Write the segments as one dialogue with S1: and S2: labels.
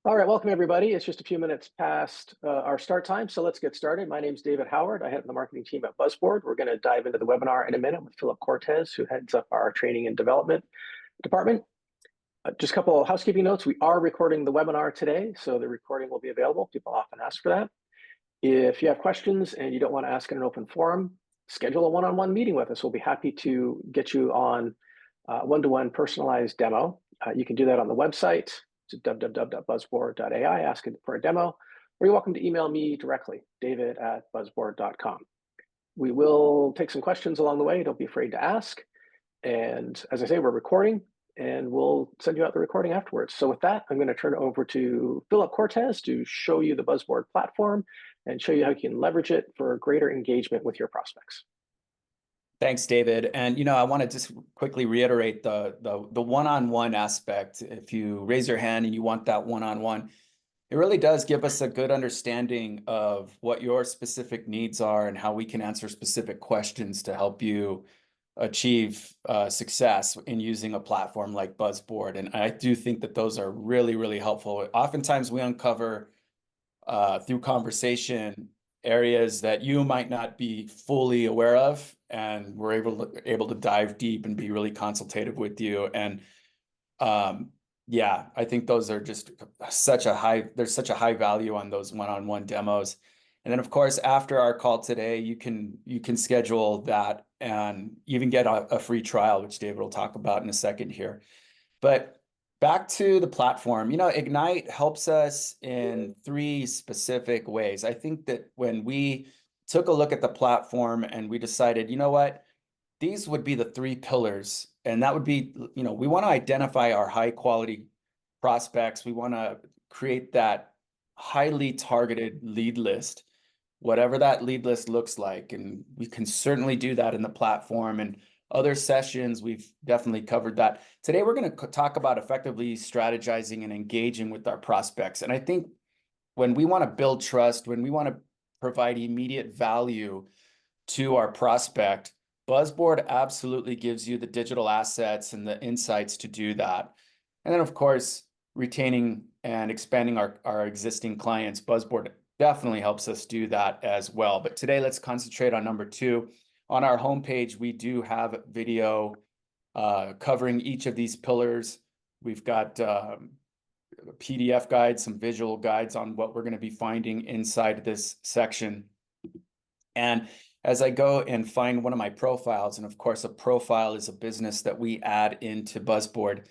S1: All right, welcome everybody. It's just a few minutes past our start time, so let's get started. My name's David Howard. I head the marketing team at Buzzboard. We're going to dive into the webinar in a minute with Philip Cortez, who heads up our training and development department. Just a couple of housekeeping notes. We are recording the webinar today, so the recording will be available. People often ask for that. If you have questions and you don't want to ask in an open forum, schedule a one-on-one meeting with us. We'll be happy to get you on one-to-one personalized demo. You can do that on the website. It's www.buzzboard.ai, ask for a demo, or you're welcome to email me directly, david@buzzboard.com. We will take some questions along the way. Don't be afraid to ask. And as I say, we're recording and we'll send you out the recording afterwards. So with that, I'm going to turn it over to Philip Cortez to show you the Buzzboard platform and show you how you can leverage it for greater engagement with your prospects.
S2: Thanks, David. And I want to just quickly reiterate the one-on-one aspect. If you raise your hand and you want that one-on-one, it really does give us a good understanding of what your specific needs are and how we can answer specific questions to help you achieve success in using a platform like Buzzboard. And I do think that those are really, really helpful. Oftentimes we uncover through conversation areas that you might not be fully aware of, and we're able to dive deep and be really consultative with you. And yeah, I think those are just there's such a high value on those one-on-one demos. And then of course, after our call today, you can schedule that and even get a free trial, which David will talk about in a second here. But back to the platform, Ignite helps us in three specific ways. I think that when we took a look at the platform and we decided, you know what, these would be the three pillars. And that would be, we want to identify our high quality prospects. We want to create that highly targeted lead list, whatever that lead list looks like. And we can certainly do that in the platform. And other sessions, we've definitely covered that. Today, we're going to talk about effectively strategizing and engaging with our prospects. And I think when we want to build trust, when we want to provide immediate value to our prospect, Buzzboard absolutely gives you the digital assets and the insights to do that. And then, of course, retaining and expanding our existing clients, Buzzboard definitely helps us do that as well. But today, let's concentrate on number two. On our homepage, we do have video covering each of these pillars. We've got PDF guides, some visual guides on what we're going to be finding inside this section. And as I go and find one of my profiles, and of course, a profile is a business that we add into Buzzboard.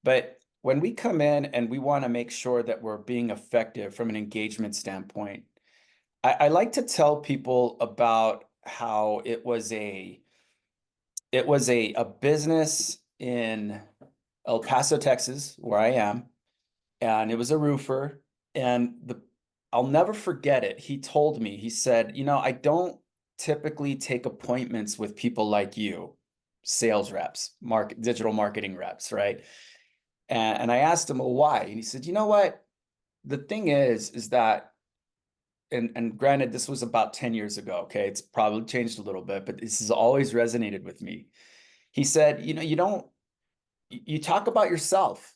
S2: But when we come in and we want to make sure that we're being effective from an engagement standpoint, I like to tell people about how it was a business in El Paso, Texas, where I am, and it was a roofer. And I'll never forget it. He told me, he said, I don't typically take appointments with people like you, sales reps, digital marketing reps, right? And I asked him, well, why? And he said, you know what? The thing is that, and granted, this was about 10 years ago, okay? It's probably changed a little bit, but this has always resonated with me. He said, you talk about yourself.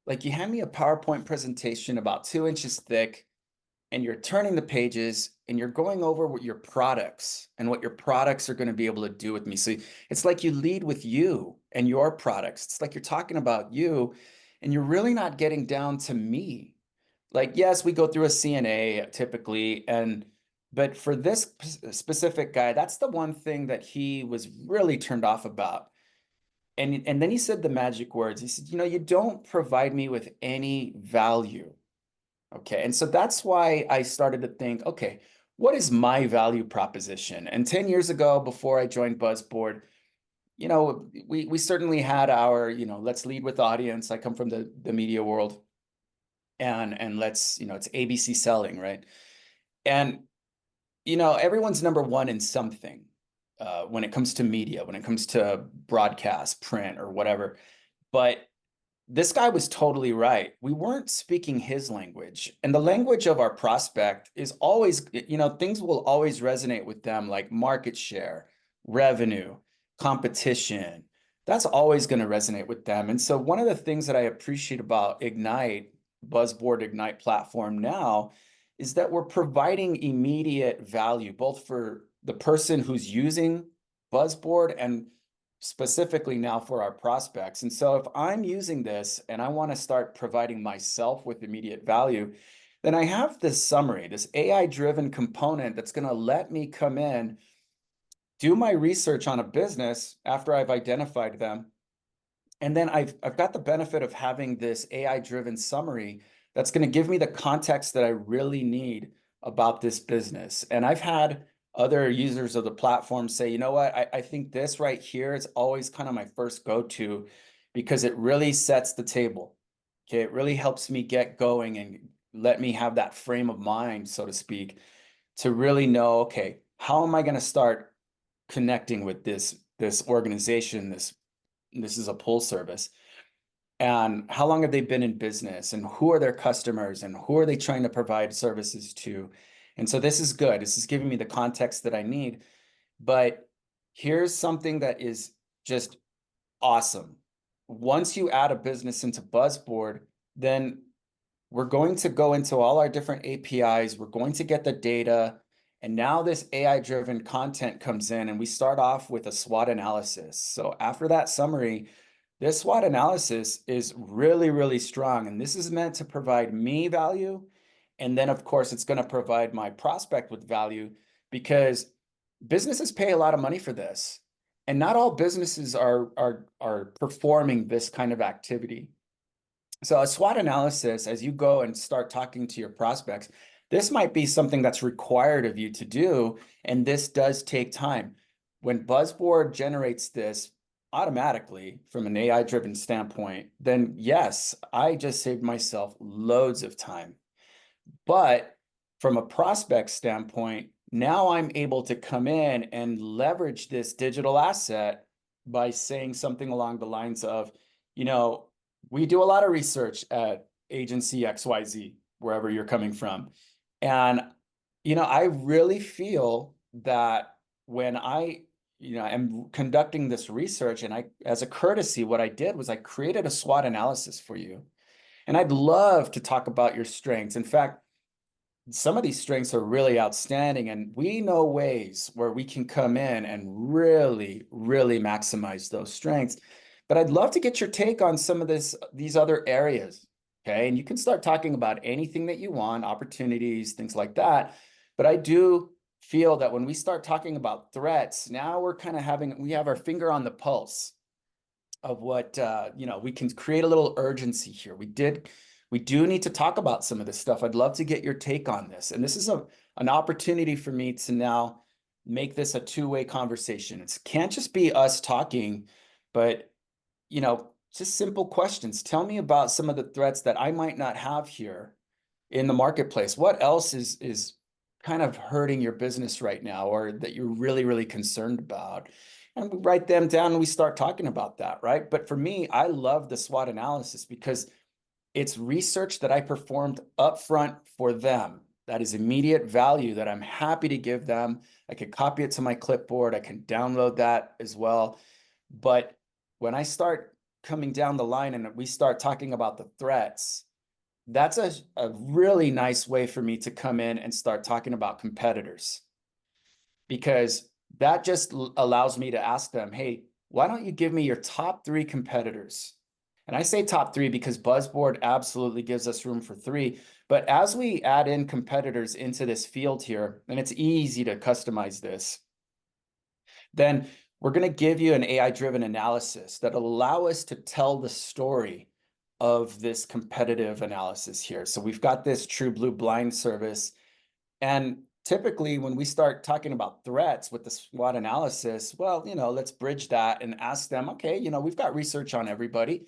S2: Like you hand me a PowerPoint presentation about 2 inches thick, and you're turning the pages and you're going over what your products are going to be able to do with me. So it's like you lead with you and your products. It's like you're talking about you and you're really not getting down to me. Like, yes, we go through a CNA typically, but for this specific guy, that's the one thing that he was really turned off about. And then he said the magic words. He said, you don't provide me with any value. Okay. And so that's why I started to think, okay, what is my value proposition? And 10 years ago, before I joined Buzzboard, we certainly had our, let's lead with audience. I come from the media world. And let's, it's ABC selling, right? And, everyone's number one in something when it comes to media, when it comes to broadcast, print, or whatever. But this guy was totally right. We weren't speaking his language. And the language of our prospect is always, things will always resonate with them, like market share, revenue, competition. That's always going to resonate with them. And so one of the things that I appreciate about Ignite Buzzboard Ignite platform now is that we're providing immediate value, both for the person who's using Buzzboard and specifically now for our prospects. And so if I'm using this and I want to start providing myself with immediate value, then I have this summary, this AI-driven component that's going to let me come in, do my research on a business after I've identified them, and then I've got the benefit of having this AI-driven summary that's going to give me the context that I really need about this business. And I've had other users of the platform say, you know what, I think this right here is always kind of my first go-to because it really sets the table. Okay, it really helps me get going and let me have that frame of mind, so to speak, to really know, okay, how am I going to start connecting with this organization, this is a pull service, and how long have they been in business, and who are their customers, and who are they trying to provide services to? And so this is good. This is giving me the context that I need. But here's something that is just awesome. Once you add a business into Buzzboard, then we're going to go into all our different APIs. We're going to get the data. And now this AI-driven content comes in, and we start off with a SWOT analysis. So after that summary, this SWOT analysis is really, really strong. And this is meant to provide me value. And then, of course, it's going to provide my prospect with value, because businesses pay a lot of money for this. And not all businesses are performing this kind of activity. So a SWOT analysis, as you go and start talking to your prospects, this might be something that's required of you to do, and this does take time. When Buzzboard generates this automatically from an AI-driven standpoint, then yes, I just saved myself loads of time. But from a prospect standpoint, now I'm able to come in and leverage this digital asset by saying something along the lines of, you know, we do a lot of research at agency XYZ, wherever you're coming from. And, you know, I really feel that when I, am conducting this research, and as a courtesy, what I did was I created a SWOT analysis for you. And I'd love to talk about your strengths. In fact, some of these strengths are really outstanding, and we know ways where we can come in and really, really maximize those strengths. But I'd love to get your take on some of these other areas. Okay. And you can start talking about anything that you want, opportunities, things like that. But I do feel that when we start talking about threats, now we have our finger on the pulse of what, we can create a little urgency here. We do need to talk about some of this stuff. I'd love to get your take on this. And this is an opportunity for me to now make this a two-way conversation. It can't just be us talking, but, just simple questions. Tell me about some of the threats that I might not have here in the marketplace. What else is kind of hurting your business right now, or that you're really, really concerned about? And we write them down and we start talking about that, right? But for me, I love the SWOT analysis because it's research that I performed upfront for them. That is immediate value that I'm happy to give them. I can copy it to my clipboard. I can download that as well. But when I start coming down the line and we start talking about the threats, that's a really nice way for me to come in and start talking about competitors, because that just allows me to ask them, hey, why don't you give me your top 3 competitors? And I say top 3 because Buzzboard absolutely gives us room for 3. But as we add in competitors into this field here, and it's easy to customize this, then we're going to give you an AI-driven analysis that'll allow us to tell the story of this competitive analysis here. So we've got this True Blue Blind service. And typically when we start talking about threats with the SWOT analysis, well, let's bridge that and ask them, okay, we've got research on everybody.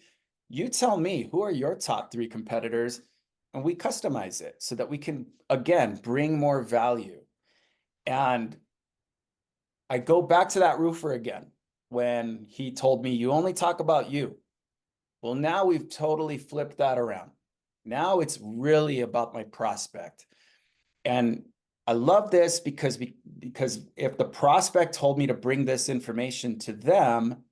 S2: You tell me, who are your top 3 competitors? And we customize it so that we can, again, bring more value. And I go back to that roofer again, when he told me, you only talk about you. Well, now we've totally flipped that around. Now it's really about my prospect. And I love this because if the prospect told me to bring this information to them,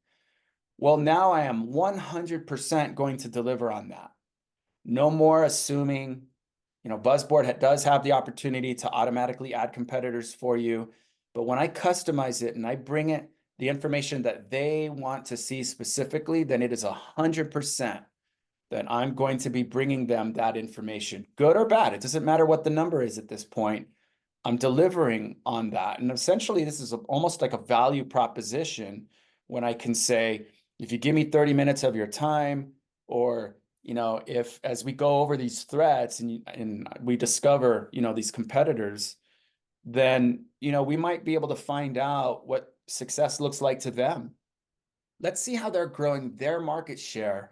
S2: well, now I am 100% going to deliver on that. No more assuming, Buzzboard does have the opportunity to automatically add competitors for you. But when I customize it and I bring it the information that they want to see specifically, then it is 100% that I'm going to be bringing them that information, good or bad. It doesn't matter what the number is at this point. I'm delivering on that. And essentially, this is almost like a value proposition when I can say, if you give me 30 minutes of your time, or if as we go over these threads and we discover, these competitors, then, we might be able to find out what success looks like to them. Let's see how they're growing their market share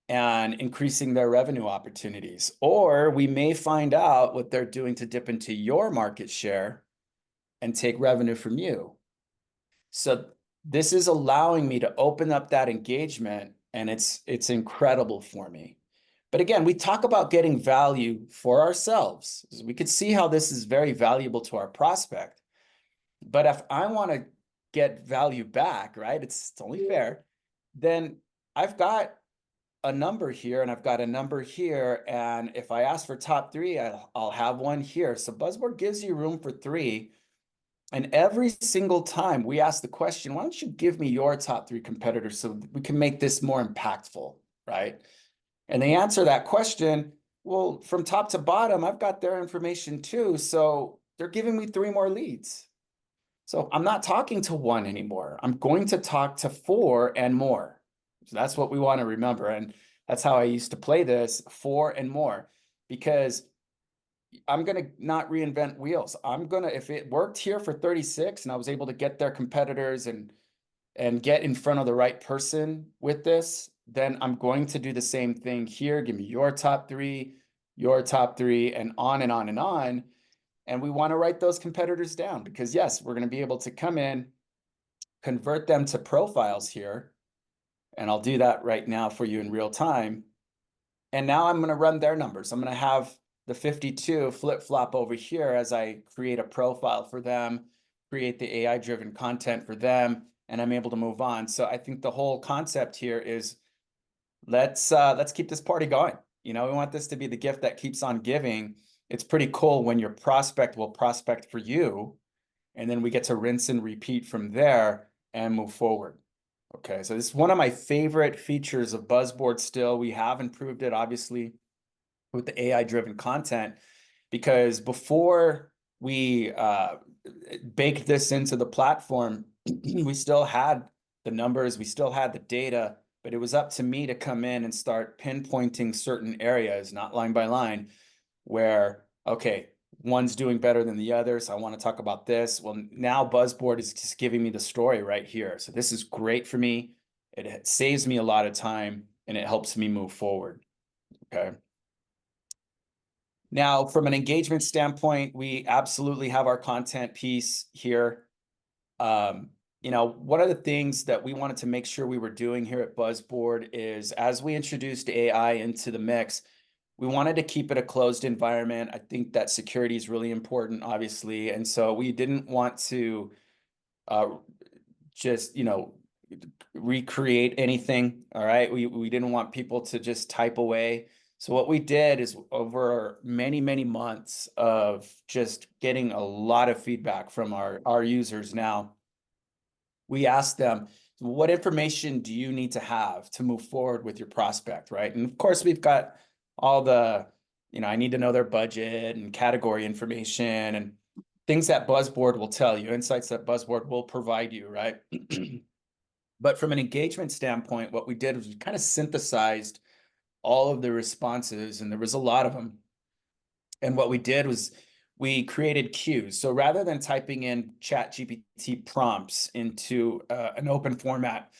S2: and increasing their revenue opportunities. Or we may find out what they're doing to dip into your market share and take revenue from you. So this is allowing me to open up that engagement, and it's incredible for me. But again, we talk about getting value for ourselves. We could see how this is very valuable to our prospect. But if I want to get value back, right, it's only fair, then I've got a number here and I've got a number here. And if I ask for top three, I'll have one here. So Buzzboard gives you room for three. And every single time we ask the question, why don't you give me your top three competitors so we can make this more impactful, right? And they answer that question, well, from top to bottom, I've got their information too. So they're giving me three more leads. So I'm not talking to one anymore. I'm going to talk to four and more. So that's what we want to remember. And that's how I used to play this, four and more, because I'm going to not reinvent wheels. If it worked here for 36 and I was able to get their competitors and get in front of the right person with this, then I'm going to do the same thing here. Give me your top three, and on and on and on. And we want to write those competitors down because yes, we're going to be able to come in, convert them to profiles here. And I'll do that right now for you in real time. And now I'm going to run their numbers. I'm going to have the 52 flip-flop over here as I create a profile for them, create the AI-driven content for them, and I'm able to move on. So I think the whole concept here is let's keep this party going. We want this to be the gift that keeps on giving. It's pretty cool when your prospect will prospect for you, and then we get to rinse and repeat from there and move forward. Okay, so this is one of my favorite features of Buzzboard still. We have improved it, obviously, with the AI-driven content, because before we baked this into the platform, we still had the numbers, we still had the data, but it was up to me to come in and start pinpointing certain areas, not line by line, where, okay, one's doing better than the other, so I want to talk about this. Well, now Buzzboard is just giving me the story right here. So this is great for me. It saves me a lot of time and it helps me move forward. Okay. Now, from an engagement standpoint, we absolutely have our content piece here. One of the things that we wanted to make sure we were doing here at Buzzboard is as we introduced AI into the mix, we wanted to keep it a closed environment. I think that security is really important, obviously. And so we didn't want to just, recreate anything. All right. We didn't want people to just type away. So what we did is over many, many months of just getting a lot of feedback from our users now, we asked them, what information do you need to have to move forward with your prospect, right? And of course, we've got all the, I need to know their budget and category information and things that Buzzboard will tell you, insights that Buzzboard will provide you, right? But from an engagement standpoint, what we did was we kind of synthesized all of the responses, and there was a lot of them. And what we did was we created queues. So rather than typing in ChatGPT prompts into an open format,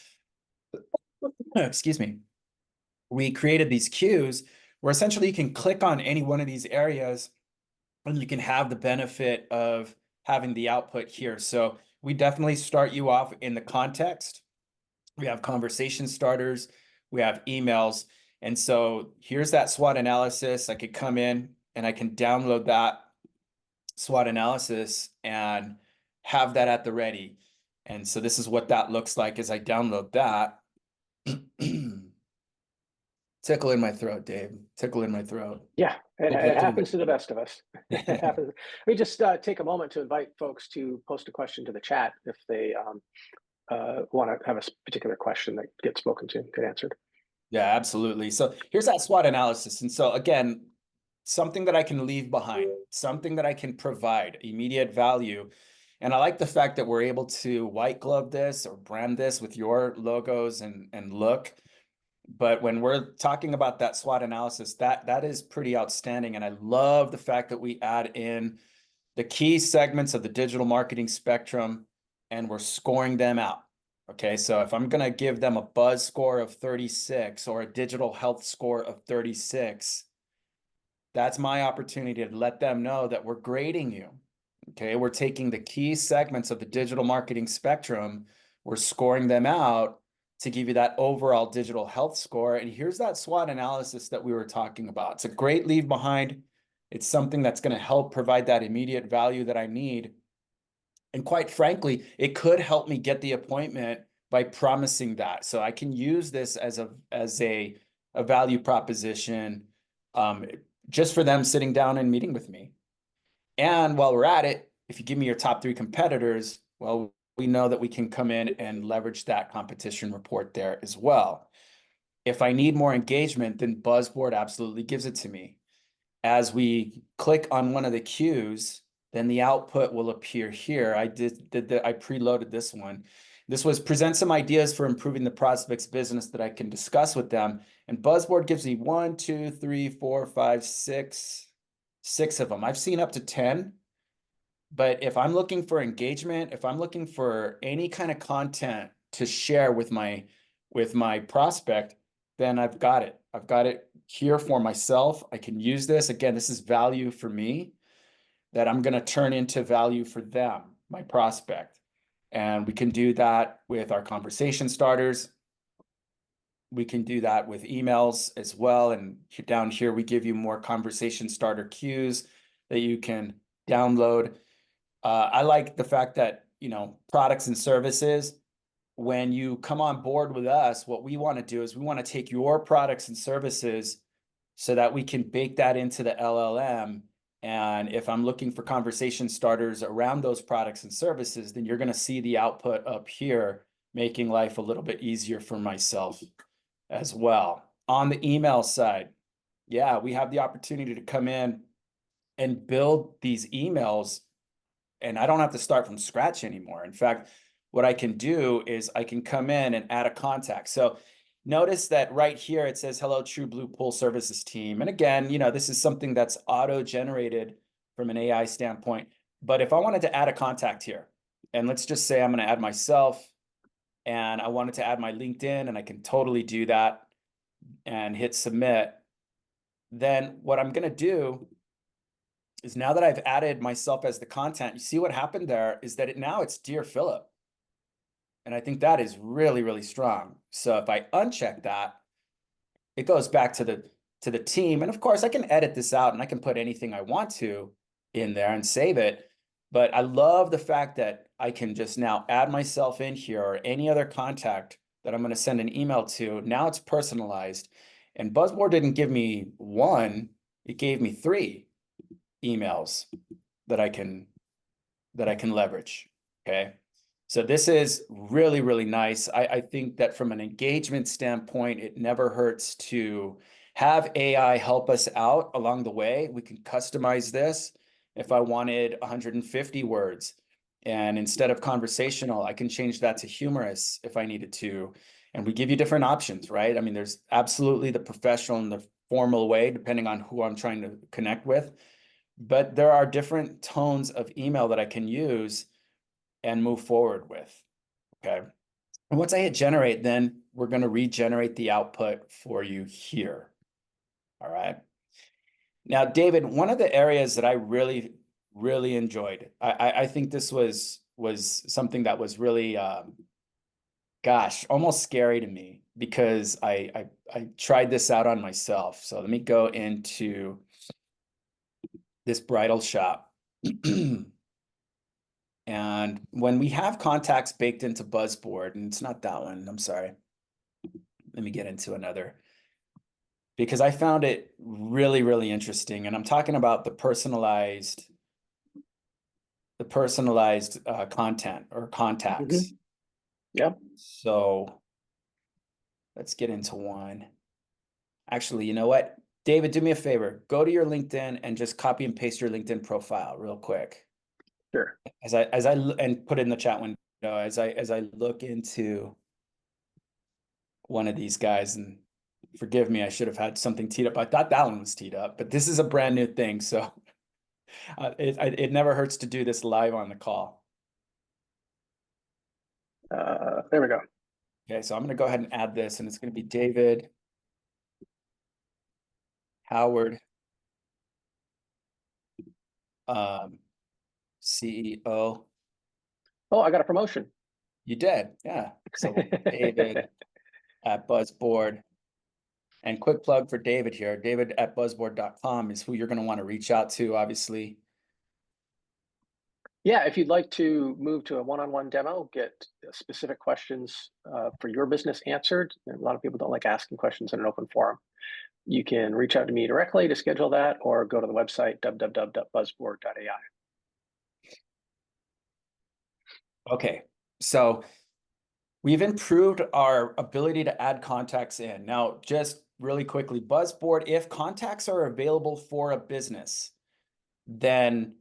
S2: excuse me, we created these queues where essentially you can click on any one of these areas and you can have the benefit of having the output here. So we definitely start you off in the context. We have conversation starters, we have emails. And so here's that SWOT analysis. I could come in and I can download that SWOT analysis and have that at the ready. And so this is what that looks like as I download that. Tickle in my throat, Dave. Tickle in my throat.
S1: Yeah, it
S2: Uplifting.
S1: happens to the best of us. It happens. Let me just take a moment to invite folks to post a question to the chat if they want to have a particular question that gets spoken to, get answered.
S2: Yeah, absolutely. So here's that SWOT analysis. And so again, something that I can leave behind, something that I can provide immediate value. And I like the fact that we're able to white glove this or brand this with your logos and look. But when we're talking about that SWOT analysis, that is pretty outstanding. And I love the fact that we add in the key segments of the digital marketing spectrum and we're scoring them out. Okay, so if I'm going to give them a buzz score of 36 or a digital health score of 36, that's my opportunity to let them know that we're grading you. Okay, we're taking the key segments of the digital marketing spectrum, we're scoring them out to give you that overall digital health score. And here's that SWOT analysis that we were talking about. It's a great leave behind. It's something that's going to help provide that immediate value that I need. And quite frankly, it could help me get the appointment by promising that. So I can use this as a value proposition just for them sitting down and meeting with me. And while we're at it, if you give me your top 3 competitors, well, we know that we can come in and leverage that competition report there as well. If I need more engagement, then Buzzboard absolutely gives it to me. As we click on one of the cues, then the output will appear here. I preloaded this one. This was present some ideas for improving the prospect's business that I can discuss with them. And Buzzboard gives me 1, 2, 3, 4, 5, 6 of them. I've seen up to 10. But if I'm looking for engagement, if I'm looking for any kind of content to share with my prospect, then I've got it. I've got it here for myself. I can use this. Again, this is value for me that I'm going to turn into value for them, my prospect. And we can do that with our conversation starters. We can do that with emails as well. And down here, we give you more conversation starter cues that you can download. I like the fact that, products and services, when you come on board with us, what we want to do is we want to take your products and services so that we can bake that into the LLM. And if I'm looking for conversation starters around those products and services, then you're going to see the output up here, making life a little bit easier for myself as well. On the email side, yeah, we have the opportunity to come in and build these emails, and I don't have to start from scratch anymore. In fact, what I can do is I can come in and add a contact. So notice that right here, it says, hello, True Blue Pool Services team. And again, this is something that's auto-generated from an AI standpoint. But if I wanted to add a contact here, and let's just say I'm going to add myself, and I wanted to add my LinkedIn, and I can totally do that and hit submit, then what I'm going to do is, now that I've added myself as the content, you see what happened there is that now it's Dear Philip. And I think that is really, really strong. So if I uncheck that, it goes back to the team. And of course, I can edit this out and I can put anything I want to in there and save it. But I love the fact that I can just now add myself in here, or any other contact that I'm going to send an email to. Now it's personalized. And Buzzboard didn't give me 1, it gave me 3 emails that I can leverage. Okay. So this is really, really nice. I think that from an engagement standpoint, it never hurts to have AI help us out along the way. We can customize this. If I wanted 150 words, and instead of conversational, I can change that to humorous if I needed to. And we give you different options, right? I mean, there's absolutely the professional and the formal way, depending on who I'm trying to connect with. But there are different tones of email that I can use and move forward with. Okay. And once I hit generate, then we're going to regenerate the output for you here. All right. Now, David, one of the areas that I really, really enjoyed, I think this was something that was really, gosh, almost scary to me, because I tried this out on myself. So let me go into this bridal shop. And when we have contacts baked into Buzzboard, and it's not that one, I'm sorry. Let me get into another. because I found it really, really interesting. And I'm talking about the personalized content or contacts.
S1: Hmm. Yep.
S2: So let's get into one. Actually, you know what? David, do me a favor. Go to your LinkedIn and just copy and paste your LinkedIn profile real quick.
S1: Sure.
S2: And put it in the chat window as I look into one of these guys, and forgive me, I should have had something teed up. I thought that one was teed up, but this is a brand new thing, so it never hurts to do this live on the call.
S1: There we go.
S2: Okay, so I'm going to go ahead and add this, and it's going to be David Howard, CEO.
S1: Oh, I got a promotion.
S2: You did, yeah. So David at Buzzboard. And quick plug for David here. David at buzzboard.com is who you're going to want to reach out to, obviously.
S1: Yeah, if you'd like to move to a one-on-one demo, get specific questions for your business answered. A lot of people don't like asking questions in an open forum. You can reach out to me directly to schedule that, or go to the website www.buzzboard.ai.
S2: Okay, so we've improved our ability to add contacts in. Now, just really quickly, Buzzboard, if contacts are available for a business, then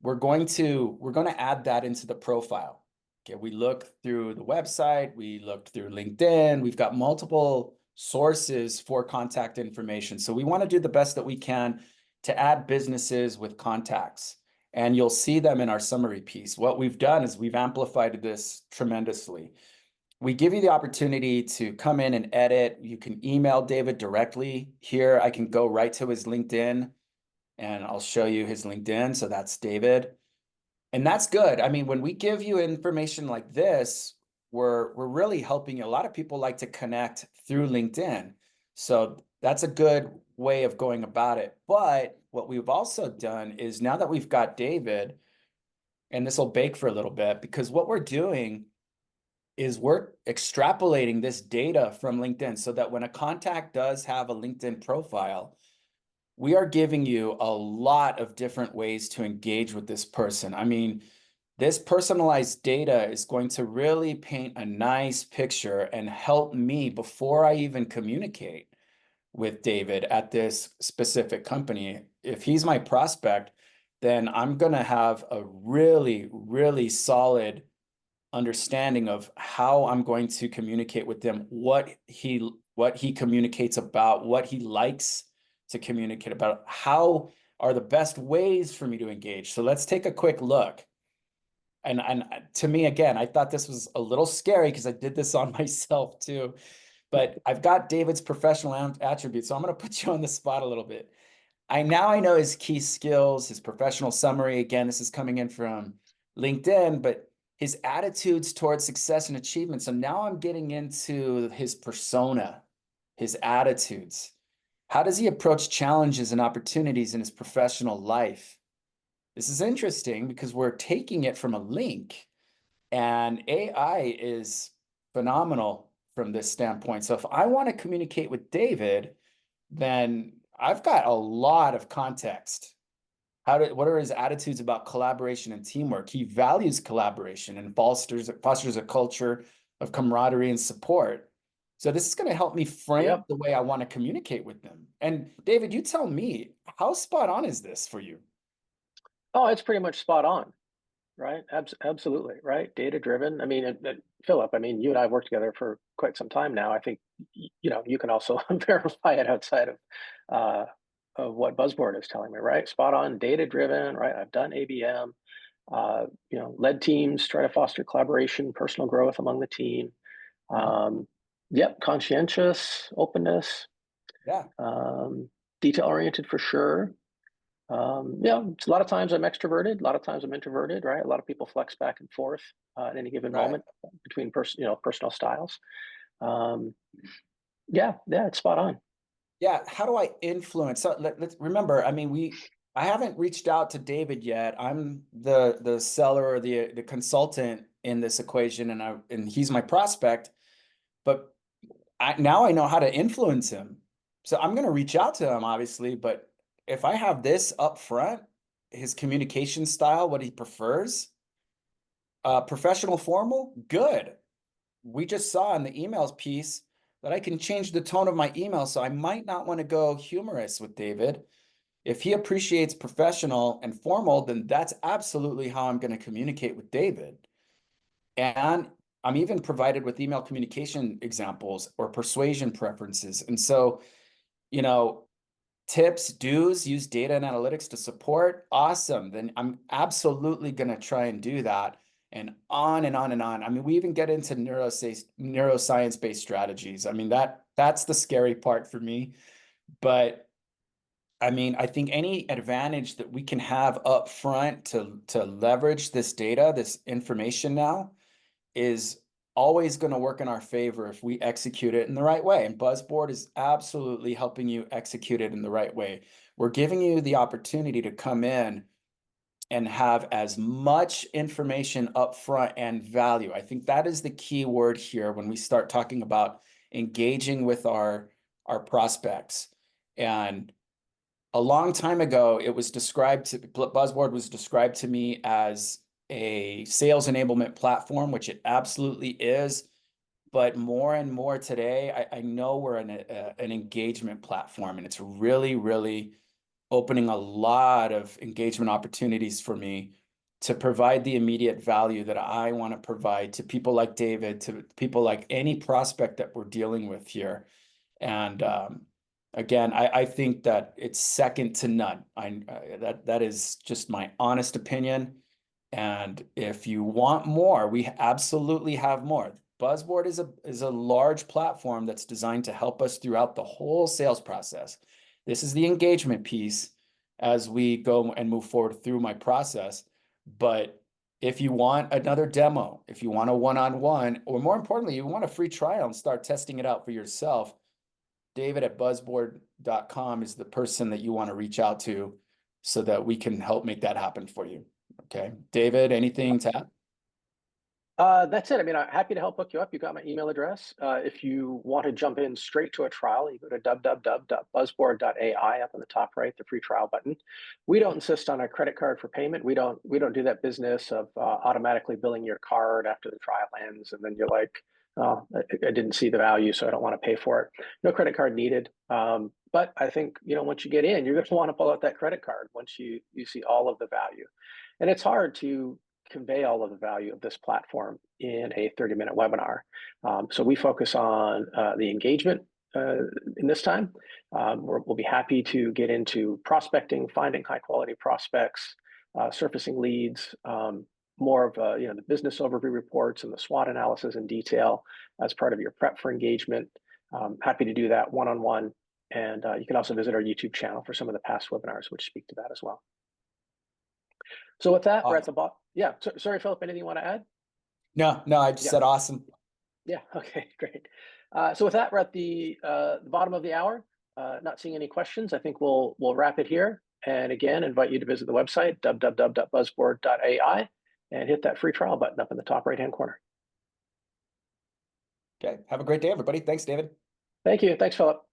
S2: we're going to add that into the profile. Okay, we look through the website, we looked through LinkedIn, we've got multiple sources for contact information. So we want to do the best that we can to add businesses with contacts. And you'll see them in our summary piece. What we've done is we've amplified this tremendously. We give you the opportunity to come in and edit. You can email David directly. Here, I can go right to his LinkedIn and I'll show you his LinkedIn. So that's David. And that's good. I mean, when we give you information like this, we're really helping you. A lot of people like to connect through LinkedIn. So that's a good way of going about it. But what we've also done is, now that we've got David, and this will bake for a little bit, because what we're doing is we're extrapolating this data from LinkedIn so that when a contact does have a LinkedIn profile, we are giving you a lot of different ways to engage with this person. I mean, this personalized data is going to really paint a nice picture and help me before I even communicate with David at this specific company. If he's my prospect, then I'm going to have a really, really solid understanding of how I'm going to communicate with them, what he communicates about, what he likes to communicate about, how are the best ways for me to engage. So let's take a quick look. And to me, again, I thought this was a little scary because I did this on myself too. But I've got David's professional attributes, so I'm going to put you on the spot a little bit. I know his key skills, his professional summary. Again, this is coming in from LinkedIn, but his attitudes towards success and achievement. So now I'm getting into his persona, his attitudes. How does he approach challenges and opportunities in his professional life? This is interesting because we're taking it from a link, and AI is phenomenal from this standpoint. So if I want to communicate with David, then I've got a lot of context. What are his attitudes about collaboration and teamwork? He values collaboration and fosters a culture of camaraderie and support. So this is going to help me frame
S1: Yep.
S2: the way I want to communicate with them. And David, you tell me, how spot on is this for you?
S1: Oh, it's pretty much spot on, right? Absolutely, right? Data driven. I mean, Philip, I mean, you and I have worked together for quite some time now. I think, you can also verify it outside of what Buzzboard is telling me, right? Spot on, data driven, right? I've done ABM, led teams, try to foster collaboration, personal growth among the team. Um, yep, conscientious, openness,
S2: Yeah,
S1: um, detail oriented for sure. Yeah, a lot of times I'm extroverted, a lot of times I'm introverted, right? A lot of people flex back and forth at any given
S2: right.
S1: moment between personal styles. Um, yeah, it's spot on.
S2: Yeah, how do I influence? So let's remember, I mean, I haven't reached out to David yet. I'm the seller or the consultant in this equation, and he's my prospect, but now I know how to influence him. So I'm going to reach out to him, obviously, but if I have this up front, his communication style, what he prefers, professional, formal, good. We just saw in the emails piece that I can change the tone of my email. So I might not want to go humorous with David. If he appreciates professional and formal, then that's absolutely how I'm going to communicate with David. And I'm even provided with email communication examples or persuasion preferences. And so, you know, tips, do's, use data and analytics to support. Awesome. Then I'm absolutely going to try and do that. And on and on and on. I mean, we even get into neuroscience-based strategies. I mean, that's the scary part for me. But I mean, I think any advantage that we can have up front to leverage this data, this information now, is always going to work in our favor if we execute it in the right way. And Buzzboard is absolutely helping you execute it in the right way. We're giving you the opportunity to come in and have as much information up front and value. I think that is the key word here when we start talking about engaging with our prospects. And a long time ago, it was described to Buzzboard was described to me as a sales enablement platform, which it absolutely is. But more and more today, I know we're an engagement platform, and it's really, really opening a lot of engagement opportunities for me to provide the immediate value that I want to provide to people like David, to people like any prospect that we're dealing with here. And again, I think that it's second to none. That is just my honest opinion. And if you want more, we absolutely have more. Buzzboard is a large platform that's designed to help us throughout the whole sales process. This is the engagement piece as we go and move forward through my process. But if you want another demo, if you want a one-on-one, or more importantly, you want a free trial and start testing it out for yourself, David at buzzboard.com is the person that you want to reach out to so that we can help make that happen for you. Okay. David, anything to add?
S1: That's it. I mean, I'm happy to help hook you up. You got my email address. If you want to jump in straight to a trial, you go to www.buzzboard.ai up on the top right, the free trial button. We don't insist on a credit card for payment. We don't do that business of automatically billing your card after the trial ends, and then you're like, oh, I didn't see the value, so I don't want to pay for it. No credit card needed. But I think once you get in, you're going to want to pull out that credit card once you see all of the value, and it's hard to convey all of the value of this platform in a 30-minute webinar. So we focus on the engagement in this time. We'll be happy to get into prospecting, finding high quality prospects, surfacing leads, more of the business overview reports and the SWOT analysis in detail as part of your prep for engagement. Happy to do that one-on-one. And you can also visit our YouTube channel for some of the past webinars, which speak to that as well. So with that, we're at the bottom. Yeah, sorry, Philip, anything you want to add?
S2: No, I just said awesome.
S1: Yeah, okay, great. So with that, we're at the bottom of the hour. Not seeing any questions. I think we'll wrap it here. And again, invite you to visit the website, www.buzzboard.ai, and hit that free trial button up in the top right-hand corner.
S2: Okay, have a great day, everybody. Thanks, David.
S1: Thank you. Thanks, Philip.